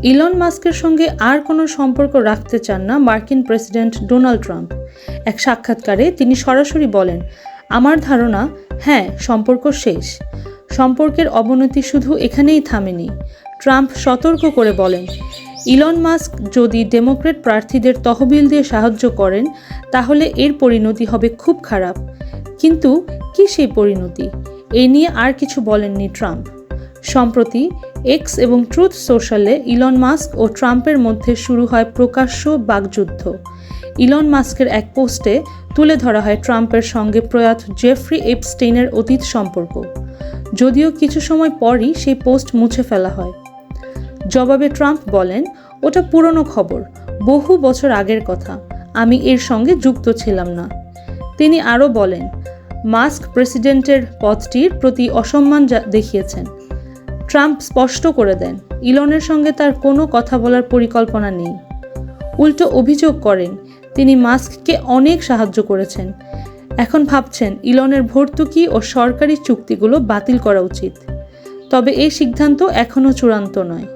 Elon মাস্কের সঙ্গে আর কোনো সম্পর্ক রাখতে চান না মার্কিন প্রেসিডেন্ট ডোনাল্ড ট্রাম্প। এক সাক্ষাৎকারে তিনি সরাসরি বলেন, আমার ধারণা, হ্যাঁ, সম্পর্ক শেষ। সম্পর্কের অবনতি শুধু এখানেই থামেনি। ট্রাম্প সতর্ক করে বলেন, ইলন মাস্ক যদি ডেমোক্র্যাট প্রার্থীদের তহবিল দিয়ে সাহায্য করেন তাহলে এর পরিণতি হবে খুব খারাপ। কিন্তু কি সেই পরিণতি? এ নিয়ে আর কিছু বলেননি ট্রাম্প। সম্প্রতি এক্স এবং ট্রুথ সোশ্যালে ইলন মাস্ক ও ট্রাম্পের মধ্যে শুরু হয় প্রকাশ্য বাকযুদ্ধ। ইলন মাস্কের এক পোস্টে তুলে ধরা হয় ট্রাম্পের সঙ্গে প্রয়াত জেফ্রি এপস্টেইনের অতীত সম্পর্ক। যদিও কিছু সময় পরই সেই পোস্ট মুছে ফেলা হয়। জবাবে ট্রাম্প বলেন, ওটা পুরনো খবর, বহু বছর আগের কথা, আমি এর সঙ্গে যুক্ত ছিলাম না। তিনি আরও বলেন, মাস্ক প্রেসিডেন্টের পদটির প্রতি অসম্মান দেখিয়েছেন। ট্রাম্প স্পষ্ট করে দেন, ইলনের সঙ্গে তার কোনো কথা বলার পরিকল্পনা নেই। উল্টো অভিযোগ করেন, তিনি মাস্ককে অনেক সাহায্য করেছেন। এখন ভাবছেন ইলনের ভর্তুকি ও সরকারি চুক্তিগুলো বাতিল করা উচিত। তবে এই সিদ্ধান্ত এখনও চূড়ান্ত নয়।